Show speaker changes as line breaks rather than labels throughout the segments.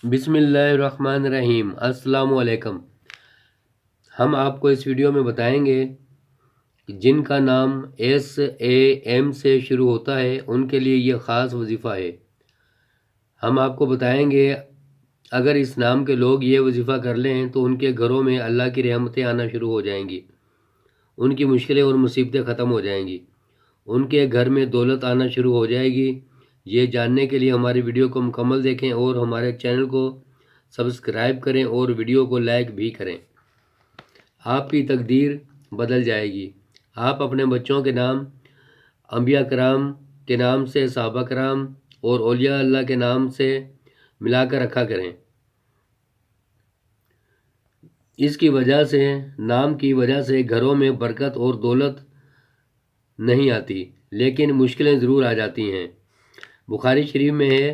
बिस्मिल्लाहिर्रहमानिर्रहीम। अस्सलाम वालेकुम। हम आपको इस वीडियो में बताएंगे कि जिनका नाम SAM से शुरू होता है उनके लिए ये ख़ास वजीफ़ा है। हम आपको बताएंगे अगर इस नाम के लोग ये वजीफ़ा कर लें तो उनके घरों में अल्लाह की रहमतें आना शुरू हो जाएंगी, उनकी मुश्किलें और मुसीबतें ख़त्म हो जाएंगी, उनके घर में दौलत आना शुरू हो जाएगी। ये जानने के लिए हमारी वीडियो को मुकम्मल देखें और हमारे चैनल को सब्सक्राइब करें और वीडियो को लाइक भी करें। आपकी तकदीर बदल जाएगी। आप अपने बच्चों के नाम अंबिया कराम के नाम से, सहाबा कराम और औलिया अल्लाह के नाम से मिलाकर रखा करें। इसकी वजह से, नाम की वजह से घरों में बरकत और दौलत नहीं आती, लेकिन मुश्किलें ज़रूर आ जाती हैं। बुखारी शरीफ में है,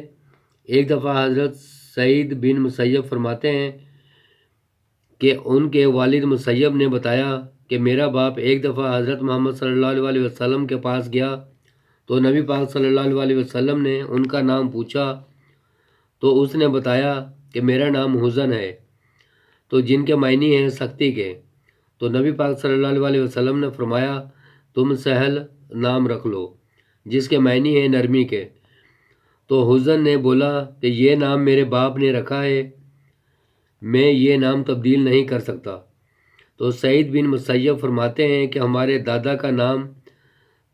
एक दफ़ा हज़रत सईद बिन मुसैयब फरमाते हैं कि उनके वालिद मुसैयब ने बताया कि मेरा बाप एक दफ़ा हज़रत मोहम्मद सल्लल्लाहु अलैहि वसल्लम के पास गया तो नबी पाक सल्लल्लाहु अलैहि वसल्लम ने उनका नाम पूछा तो उसने बताया कि मेरा नाम हुज़न है, तो जिनके मायने हैं सख्ती के। तो नबी पाक सल्लल्लाहु अलैहि वसल्लम ने फरमाया तुम सहल नाम रख लो, जिसके मायने हैं नरमी के। तो हुज़न ने बोला कि ये नाम मेरे बाप ने रखा है, मैं ये नाम तब्दील नहीं कर सकता। तो सईद बिन मुसैयब फरमाते हैं कि हमारे दादा का नाम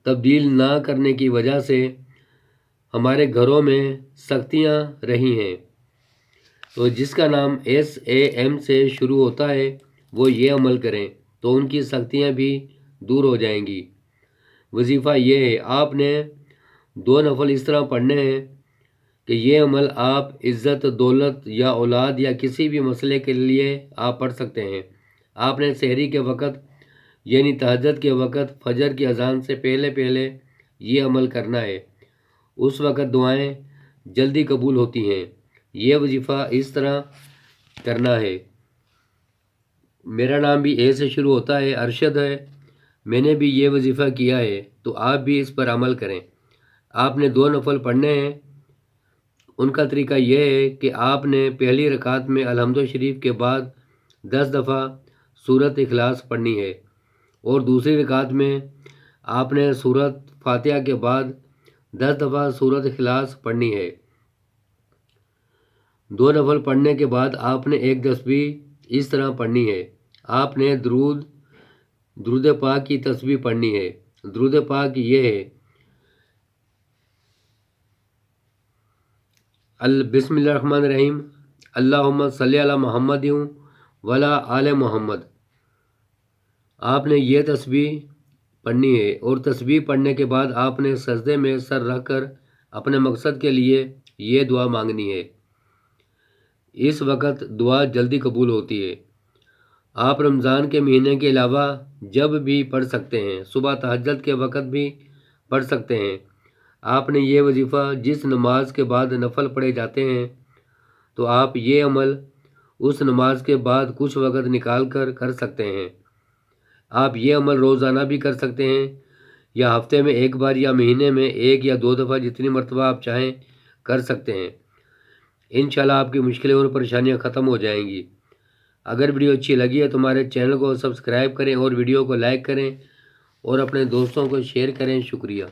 तब्दील ना करने की वजह से हमारे घरों में सख्तियाँ रही हैं। तो जिसका नाम SAM से शुरू होता है वो ये अमल करें तो उनकी सख्तियाँ भी दूर हो जाएंगी। वजीफ़ा ये है, आपने 2 नफल इस तरह पढ़ने हैं कि ये अमल आप इज़्ज़त, दौलत या औलाद या किसी भी मसले के लिए आप पढ़ सकते हैं। आपने सहरी के वक़्त यानी तहज्जुद के वक़्त फजर की अज़ान से पहले पहले ये अमल करना है। उस वक़्त दुआएं जल्दी कबूल होती हैं। ये वजीफ़ा इस तरह करना है। मेरा नाम भी A से शुरू होता है, अरशद है। मैंने भी ये वजीफ़ा किया है, तो आप भी इस पर अमल करें। आपने 2 नफल पढ़ने हैं। उनका तरीका यह है कि आपने पहली रकात में अलहम्दुलिल्लाह शरीफ के बाद 10 दफ़ा सूरत इखलास पढ़नी है और दूसरी रकात में आपने सूरत फातिहा के बाद 10 दफ़ा सूरत इखलास पढ़नी है। 2 नफल पढ़ने के बाद आपने एक तस्बीह इस तरह पढ़नी है। आपने दुरूद पाक की तस्बीह पढ़नी है। दुरूद पाक ये है, बिस्मिल्लाहिर्रहमानिर्रहीम, अल्लाहुम्मा सल्ली अला मुहम्मद वला आले मोहम्मद। आपने ये तस्बीह पढ़नी है और तस्बीह पढ़ने के बाद आपने सजदे में सर रख कर अपने मकसद के लिए ये दुआ मांगनी है। इस वक्त दुआ जल्दी कबूल होती है। आप रमज़ान के महीने के अलावा जब भी पढ़ सकते हैं, सुबह तहज्जुद के वक़्त भी पढ़ सकते हैं। आपने ये वजीफ़ा जिस नमाज के बाद नफल पढ़े जाते हैं तो आप ये अमल उस नमाज के बाद कुछ वक़्त निकाल कर सकते हैं। आप ये अमल रोज़ाना भी कर सकते हैं या हफ्ते में एक बार या महीने में 1 या 2 दफ़ा, जितनी मरतबा आप चाहें कर सकते हैं। इंशाल्लाह आपकी मुश्किलें और परेशानियां ख़त्म हो जाएंगी। अगर वीडियो अच्छी लगी है तो हमारे चैनल को सब्सक्राइब करें और वीडियो को लाइक करें और अपने दोस्तों को शेयर करें। शुक्रिया।